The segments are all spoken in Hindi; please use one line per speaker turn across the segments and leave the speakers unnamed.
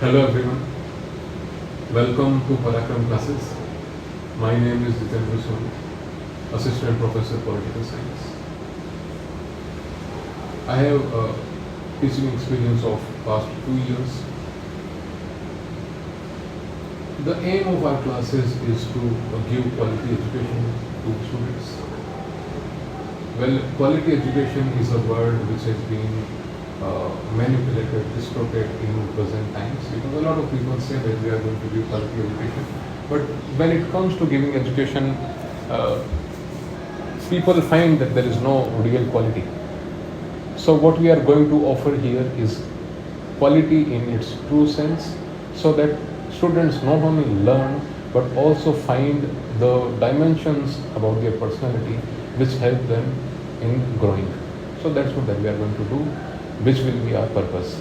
Hello everyone, welcome to Parakram classes. My name is Jitendra Soni, Assistant Professor Political Science. I have teaching experience of past 2 years. The aim of our classes is to give quality education to students. Well, quality education is a word which has been manipulated, distorted in present times, because a lot of people say that we are going to give quality education, but when it comes to giving education, people find that there is no real quality. So what we are going to offer here is quality in its true sense, so that students not only learn but also find the dimensions about their personality which help them in growing. So that's what that we are going to do, which will be our purpose.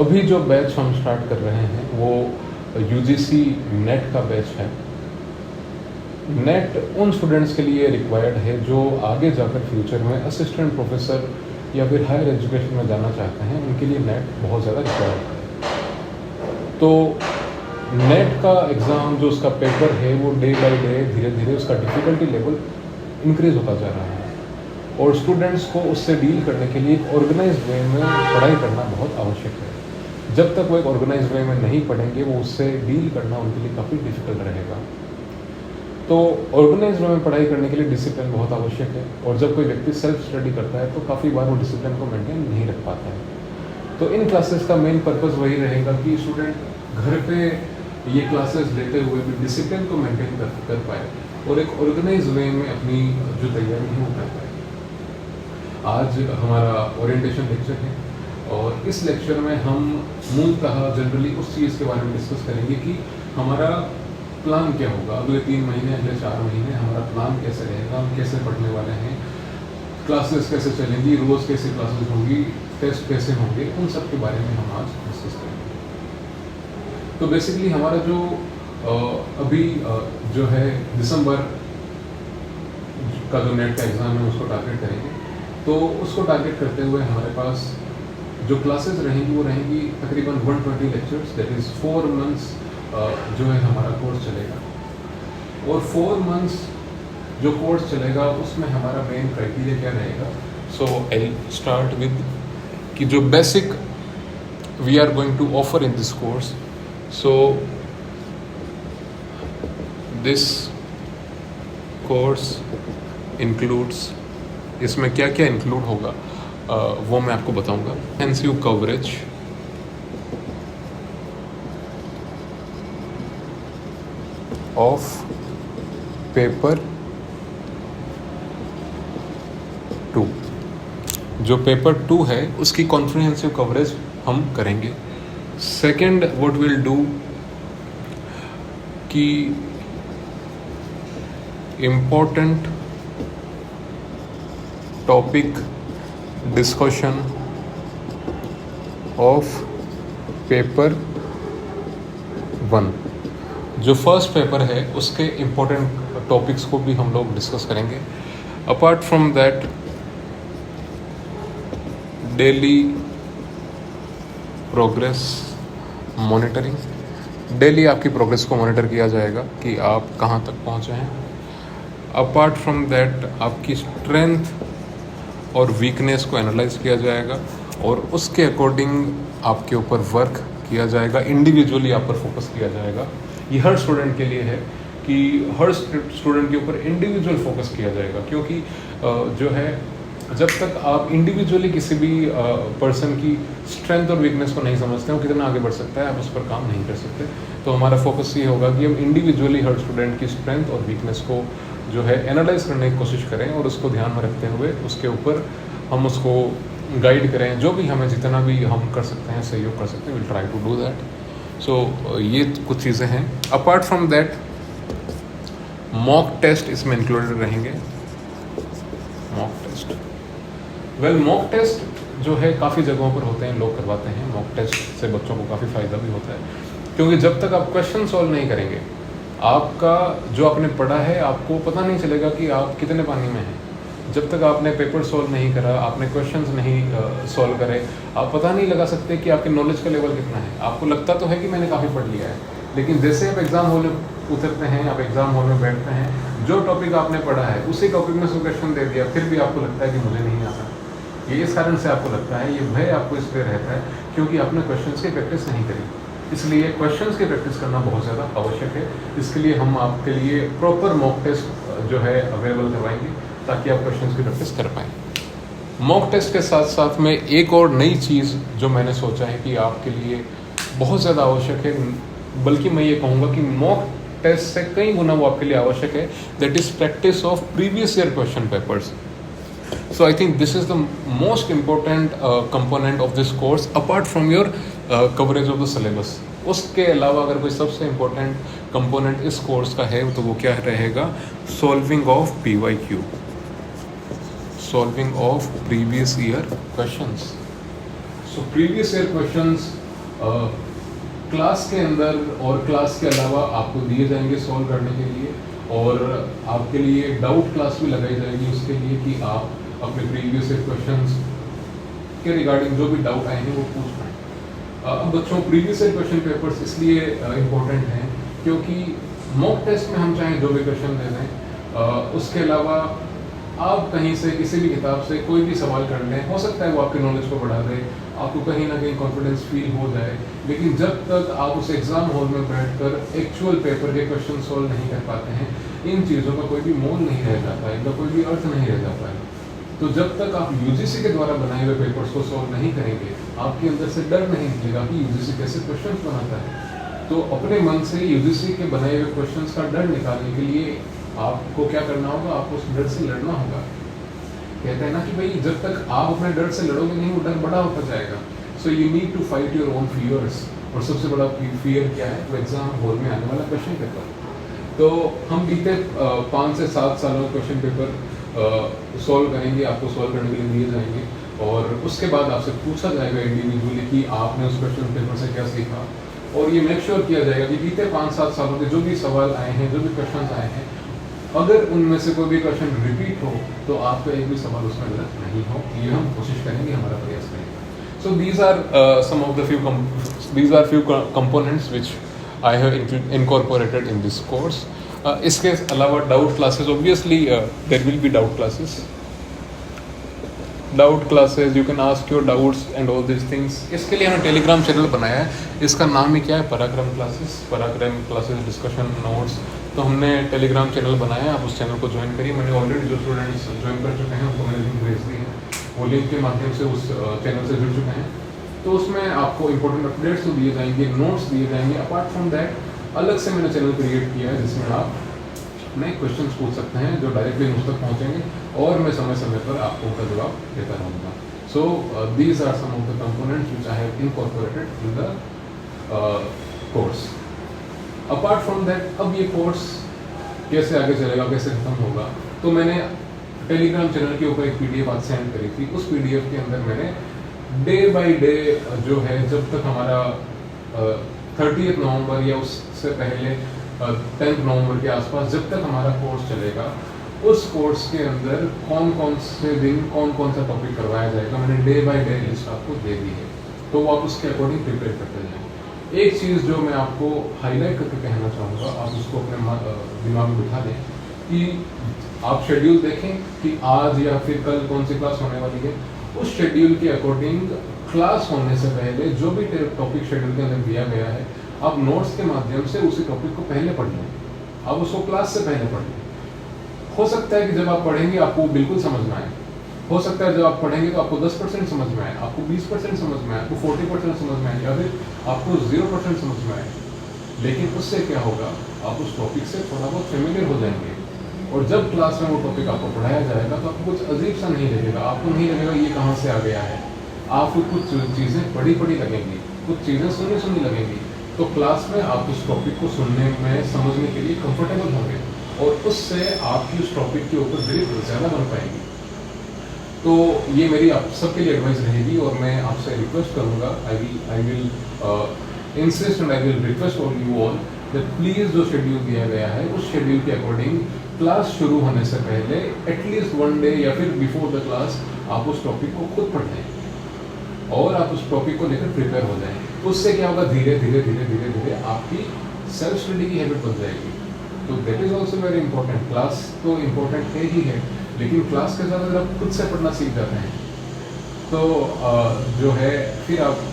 अभी जो बैच हम स्टार्ट कर रहे हैं वो UGC नेट का बैच है. नेट उन स्टूडेंट्स के लिए रिक्वायर्ड है जो आगे जाकर फ्यूचर में असिस्टेंट प्रोफेसर या फिर हायर एजुकेशन में जाना चाहते हैं. उनके लिए नेट बहुत ज़्यादा रिक्वायर्ड है. तो नेट का एग्ज़ाम जो उसका पेपर है वो डे बाय डे धीरे धीरे उसका डिफ़िकल्टी लेवल इंक्रीज़ होता जा रहा है, और स्टूडेंट्स को उससे डील करने के लिए एक ऑर्गेनाइज्ड वे में पढ़ाई करना बहुत आवश्यक है. जब तक वो एक ऑर्गेनाइज्ड वे में नहीं पढ़ेंगे वो उससे डील करना उनके लिए काफ़ी डिफ़िकल्ट रहेगा. तो ऑर्गेनाइज्ड वे में पढ़ाई करने के लिए डिसिप्लिन बहुत आवश्यक है, और जब कोई व्यक्ति सेल्फ स्टडी करता है तो काफ़ी बार वो डिसिप्लिन को मेंटेन नहीं रख पाता है. तो इन क्लासेस का मेन पर्पस वही रहेगा कि स्टूडेंट घर पे ये क्लासेस लेते हुए भी डिसिप्लिन को मेंटेन कर पाए और एक ऑर्गेनाइज्ड वे में अपनी जो तैयारी है वो कर पाए. आज हमारा ओरिएंटेशन लेक्चर है, और इस लेक्चर में हम मूलतः जनरली उस चीज़ के बारे में डिस्कस करेंगे कि हमारा प्लान क्या होगा अगले 3 महीने, अगले 4 महीने. हमारा प्लान कैसे रहेगा, हम कैसे पढ़ने वाले हैं, क्लासेस कैसे चलेंगी, रोज़ कैसे क्लासेस होंगी, टेस्ट कैसे होंगे, उन सब के बारे में हम आज डिस्कस करेंगे. तो बेसिकली हमारा जो अभी जो है दिसंबर का जो नेट का एग्ज़ाम है उसको टारगेट करेंगे. तो उसको टारगेट करते हुए हमारे पास जो क्लासेस रहेंगी वो रहेंगी तकरीबन 120 लेक्चर्स. दैट इज़ 4 मंथ्स जो है हमारा कोर्स चलेगा. और 4 मंथ्स जो कोर्स चलेगा उसमें हमारा मेन क्राइटेरिया क्या रहेगा. सो आई स्टार्ट विद कि जो basic we are going to offer in this course. So this course includes, इसमें क्या क्या इंक्लूड होगा वो मैं आपको बताऊंगा. Extensive coverage of paper 2. जो पेपर 2 है उसकी कॉम्प्रिहेंसिव कवरेज हम करेंगे. सेकंड व्हाट विल डू कि important topic discussion of paper 1. जो फर्स्ट पेपर है उसके इम्पोर्टेंट टॉपिक्स को भी हम लोग डिस्कस करेंगे. Apart from that daily progress monitoring. Daily आपकी प्रोग्रेस को मॉनिटर किया जाएगा कि आप कहाँ तक पहुँचे हैं. अपार्ट फ्रॉम दैट आपकी स्ट्रेंथ और वीकनेस को एनालाइज किया जाएगा, और उसके अकॉर्डिंग आपके ऊपर वर्क किया जाएगा. इंडिविजुअली आप पर फोकस किया जाएगा. ये हर स्टूडेंट के लिए है कि हर स्टूडेंट के ऊपर इंडिविजुअल फोकस किया जाएगा, क्योंकि जो है जब तक आप इंडिविजुअली किसी भी पर्सन की स्ट्रेंथ और वीकनेस को नहीं समझते हो कितना आगे बढ़ सकता है, आप उस पर काम नहीं कर सकते. तो हमारा फोकस ये होगा कि हम इंडिविजुअली हर स्टूडेंट की स्ट्रेंथ और वीकनेस को जो है एनालाइज करने की कोशिश करें, और उसको ध्यान में रखते हुए उसके ऊपर हम उसको गाइड करें. जो भी हमें जितना भी हम कर सकते हैं, सहयोग कर सकते हैं, will try to do that. So ये कुछ चीज़ें हैं. Apart from that mock test इसमें इंक्लूडेड रहेंगे. Mock test, well mock test जो है काफ़ी जगहों पर होते हैं, लोग करवाते हैं. मॉक टेस्ट से बच्चों को काफ़ी फ़ायदा भी होता है, क्योंकि जब तक आप क्वेश्चन सॉल्व नहीं करेंगे आपका जो आपने पढ़ा है आपको पता नहीं चलेगा कि आप कितने पानी में हैं. जब तक आपने पेपर सॉल्व नहीं करा, आपने क्वेश्चंस नहीं सॉल्व करे, आप पता नहीं लगा सकते कि आपके नॉलेज का लेवल कितना है। आपको लगता तो है कि मैंने काफ़ी पढ़ लिया है, लेकिन जैसे आप एग्ज़ाम हॉल में उतरते हैं, आप एग्ज़ाम हॉल में बैठते हैं, जो टॉपिक आपने पढ़ा है उसी टॉपिक में से क्वेश्चन दे दिया, फिर भी आपको लगता है कि मुझे नहीं आता। ये इस कारण से आपको लगता है, ये भय आपको इस पर रहता है क्योंकि आपने क्वेश्चंस की प्रैक्टिस नहीं करी। इसलिए क्वेश्चंस की प्रैक्टिस करना बहुत ज़्यादा आवश्यक है। इसके लिए हम आपके लिए प्रॉपर मॉक टेस्ट जो है अवेलेबल करवाएंगे ताकि आप क्वेश्चंस की प्रैक्टिस कर पाएँ। मॉक टेस्ट के साथ साथ में एक और नई चीज़ जो मैंने सोचा है कि आपके लिए बहुत ज़्यादा आवश्यक है, बल्कि मैं ये कहूँगा कि मॉक टेस्ट से कई गुना वो आपके लिए आवश्यक है, that is practice of previous year question papers. So I think this is the most important component of this course apart from your coverage of the syllabus. उसके अलावा अगर कोई सबसे इम्पोर्टेंट कंपोनेंट इस कोर्स का है तो वो क्या रहेगा? Solving of PYQ, solving of previous year questions. So previous year questions class के अंदर और क्लास के अलावा आपको दिए जाएंगे सॉल्व करने के लिए, और आपके लिए डाउट क्लास भी लगाई जाएगी उसके लिए कि आप अपने प्रीवियस ईयर क्वेश्चंस के रिगार्डिंग जो भी डाउट आए हैं वो पूछ पाएँ। अब बच्चों, प्रीवियस ईयर क्वेश्चन पेपर्स इसलिए इम्पोर्टेंट हैं क्योंकि मॉक टेस्ट में हम चाहें जो भी क्वेश्चन दे दें, उसके अलावा आप कहीं से किसी भी किताब से कोई भी सवाल कर लें, हो सकता है वो आपके नॉलेज को बढ़ा दे, आपको कहीं ना कहीं कॉन्फिडेंस फील हो जाए, लेकिन जब तक आप उस एग्ज़ाम हॉल में बैठकर एक्चुअल पेपर के क्वेश्चन सॉल्व नहीं कर पाते हैं, इन चीज़ों का कोई भी मोल नहीं रह जाता है, इनका कोई भी अर्थ नहीं रह जाता है। तो जब तक आप UGC के द्वारा बनाए हुए पेपर्स को सॉल्व नहीं करेंगे, आपके अंदर से डर नहीं निकलेगा कि UGC कैसे क्वेश्चंस बनाता है। तो अपने मन से UGC के बनाए हुए क्वेश्चंस का डर निकालने के लिए आपको क्या करना होगा? आपको उस डर से लड़ना होगा। कहते हैं ना कि भाई जब तक आप अपने डर से लड़ोगे नहीं, वो डर बड़ा होता जाएगा। So you need to fight your own fears. और सबसे बड़ा फियर क्या है? वो एग्जाम हॉल में आने वाला क्वेश्चन पेपर। तो हम बीते 5 से 7 सालों में क्वेश्चन पेपर सॉल्व करेंगे, आपको सॉल्व करने के लिए दिए जाएंगे, और उसके बाद आपसे पूछा जाएगा इंडिविजुअली कि आपने उस क्वेश्चन पेपर से क्या सीखा, और ये मेक श्योर किया जाएगा कि बीते 5-7 सालों के जो भी सवाल आए हैं, जो भी क्वेश्चन आए हैं, अगर उनमें से कोई भी क्वेश्चन रिपीट हो तो आपका एक भी सवाल उसमें गलत नहीं हो। ये हम कोशिश करेंगे, हमारा प्रयास करेंगे। सो these are some of the few components which I have incorporated in this course. इसके अलावा doubt classes, obviously there will be doubt classes, you can ask your doubts and all this things. इसके लिए हमने टेलीग्राम चैनल बनाया है, इसका नाम ही क्या है? पराक्रम क्लासेस डिस्कशन नोट्स। तो हमने टेलीग्राम चैनल बनाया है, आप उस चैनल को ज्वाइन करिए। मैंने ऑलरेडी जो स्टूडेंट्स ज्वाइन कर चुके हैं उनको मैंने लिंक भेज दी है, वो लिंक के माध्यम से उस चैनल से जुड़ चुके हैं। तो उसमें आपको इंपॉर्टेंट अपडेट्स तो दिए जाएंगे, नोट्स दिए जाएंगे। अपार्ट फ्रॉम दैट अलग से मैंने चैनल क्रिएट किया है जिसमें आप नए क्वेश्चंस पूछ सकते हैं जो डायरेक्टली मुझ तक पहुँचेंगे, और मैं समय समय पर आपको उनका जवाब देता रहूँगा। So these are some of the components which I have incorporated in the course. Apart from that, अब ये कोर्स कैसे आगे चलेगा, कैसे खत्म होगा, तो मैंने टेलीग्राम चैनल के ऊपर एक PDF आज सेंड करी थी। उस PDF के अंदर मैंने डे बाय डे जो है, जब तक हमारा 30 नवंबर या उससे पहले 10 नवंबर के आसपास जब तक हमारा कोर्स चलेगा, उस कोर्स के अंदर कौन कौन से दिन कौन कौन सा टॉपिक करवाया जाएगा, मैंने डे बाय डे लिस्ट आपको दे दी है। तो वो आप उसके अकॉर्डिंग प्रिपेयर करते जाएँ। एक चीज़ जो मैं आपको हाईलाइट करके कहना चाहूँगा, आप उसको अपने दिमाग में बिठा दें कि आप शेड्यूल देखें कि आज या फिर कल कौन सी क्लास होने वाली है। उस शेड्यूल के अकॉर्डिंग क्लास होने से पहले जो भी टॉपिक शेड्यूल के अंदर दिया गया है, आप नोट्स के माध्यम से उसी टॉपिक को पहले पढ़ लें, आप उसको क्लास से पहले पढ़ लें। हो सकता है कि जब आप पढ़ेंगे आपको बिल्कुल समझ में आए, हो सकता है जब आप पढ़ेंगे तो आपको 10% समझ में आए, आपको 20% समझ में आए, आपको 40% समझ में आए, या फिर आपको 0% समझ में आए। लेकिन उससे क्या होगा, आप उस टॉपिक से थोड़ा बहुत फेमिलियर हो जाएंगे, और जब क्लास में वो टॉपिक आपको पढ़ाया जाएगा तो आपको कुछ अजीब सा नहीं लगेगा, आपको नहीं लगेगा ये कहाँ से आ गया है। आपको कुछ चीज़ें पढ़ी लगेंगी, कुछ चीज़ें सुनी लगेंगी। तो क्लास में आप उस टॉपिक को सुनने में, समझने के लिए कंफर्टेबल होंगे, और उससे आपकी उस टॉपिक के ऊपर ग्रिप ज़्यादा बन पाएगी। तो ये मेरी आप सबके लिए एडवाइस रहेगी, और मैं आपसे रिक्वेस्ट करूँगा, I will insist and I will request on you all that please जो शेड्यूल दिया गया है उस शेड्यूल के अकॉर्डिंग क्लास शुरू होने से पहले एटलीस्ट 1 डे या फिर बिफोर द क्लास आप उस टॉपिक को खुद पढ़ लें और आप उस टॉपिक को लेकर प्रिपेयर हो जाएं। उससे क्या होगा, धीरे धीरे धीरे धीरे धीरे आपकी सेल्फ स्टडी की हैबिट बन जाएगी। तो that is also very important. Class तो इम्पोर्टेंट है ही है, लेकिन क्लास के साथ अगर आप खुद से पढ़ना सीख जाते हैं तो जो है फिर आप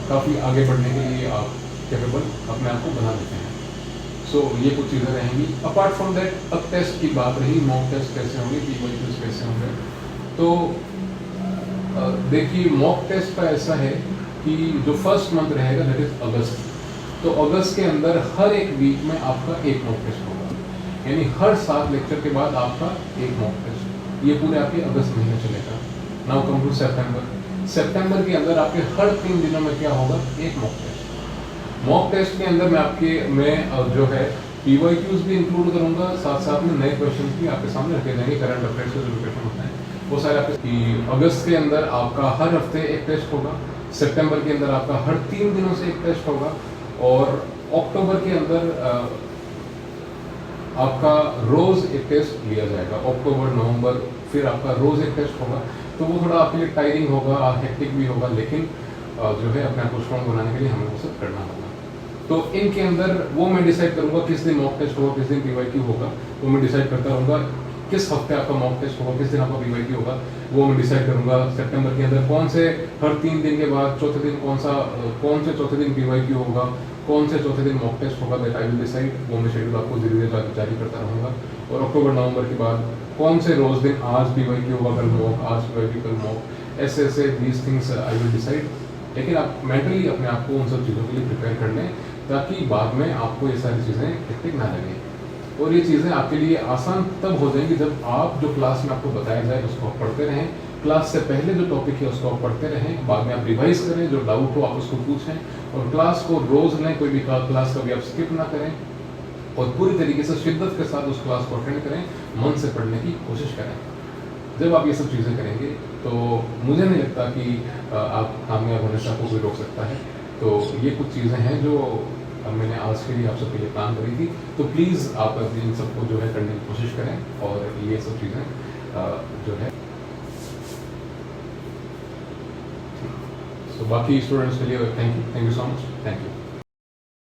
काफ़ी आगे बढ़ने के लिए आप कैपेबल अपने आप को बना देते हैं। सो ये कुछ चीज़ें रहेंगी। अपार्ट फ्रॉम दैट, अब टेस्ट की बात रही, मॉक टेस्ट कैसे होंगे, PYQs कैसे होंगे। तो देखिए मॉक टेस्ट का ऐसा है कि जो फर्स्ट मंथ रहेगा दैट इज अगस्त। तो अगस्त के अंदर हर एक वीक में आपका एक मॉक टेस्ट होगा, यानी हर 7 लेक्चर के बाद आपका एक मॉक टेस्ट। ये पूरे आपके अगस्त महीने चलेगा। नाउ कम टू सितंबर। सितंबर के अंदर आपके हर 3 दिनों में क्या होगा, एक मॉक टेस्ट। मॉक टेस्ट के अंदर मैं जो है PYQs भी इंक्लूड करूंगा, साथ साथ में नए क्वेश्चन भी आपके सामने रखे जाएंगे। करंट अफेयर्स के जो क्वेश्चन होते हैं वो सारे आपके कि अगस्त के अंदर आपका हर हफ्ते एक टेस्ट होगा, सितंबर के अंदर आपका हर 3 दिनों से एक टेस्ट होगा, और अक्टूबर के अंदर आपका रोज एक टेस्ट लिया जाएगा। अक्टूबर नवंबर फिर आपका रोज एक टेस्ट होगा। तो वो थोड़ा आपके लिए टायरिंग होगा, हेक्टिक भी होगा, लेकिन जो है अपने आप को स्ट्रॉन्ग बनाने के लिए हमें वो सब करना होगा। तो इनके अंदर वो मैं डिसाइड करूंगा किस दिन मॉक टेस्ट होगा, किस दिन PYQ होगा, वो मैं डिसाइड करता रहूँगा। किस हफ्ते आपका मॉक टेस्ट होगा, किस दिन आपका PYQ होगा, वो मैं डिसाइड करूंगा। सितंबर के अंदर कौन से हर 3 दिन के बाद चौथे दिन कौन से चौथे दिन PYQ होगा, कौन से चौथे दिन मॉक टेस्ट होगा, दैट आई विल डिसाइड। वो मैं शेड्यूल आपको धीरे धीरे जारी करता रहूँगा। और अक्टूबर नवंबर के बाद कौन से रोज दिन आज PYQ होगा, कल मॉक, आज PYQ कल मॉक, ऐसे these things I will decide. लेकिन आप मेंटली अपने आप को उन सब चीज़ों के लिए प्रिपेयर कर लें, ताकि बाद में आपको ये सारी चीज़ें हेक्टिक ना लगें। और ये चीज़ें आपके लिए आसान तब हो जाएंगी जब आप जो क्लास में आपको बताया जाए उसको आप पढ़ते रहें। क्लास से पहले जो टॉपिक है उसको आप पढ़ते रहें, बाद में आप रिवाइज करें, जो डाउट हो आप उसको पूछें, और क्लास को रोज़ लें, कोई भी क्लास कभी आप स्किप ना करें, और पूरी तरीके से शिद्दत के साथ उस क्लास को अटेंड करें, मन से पढ़ने की कोशिश करें। जब आप ये सब चीज़ें करेंगे तो मुझे नहीं लगता कि आप कामयाब होने से आपको कोई रोक सकता है। तो ये कुछ चीज़ें हैं जो मैंने आज के लिए आप सबके लिए प्लान करी थी। तो प्लीज़ आप इन सबको जो है करने की कोशिश करें, और ये सब चीज़ें जो है तो बाकी स्टूडेंट्स के लिए thank you so much, thank you.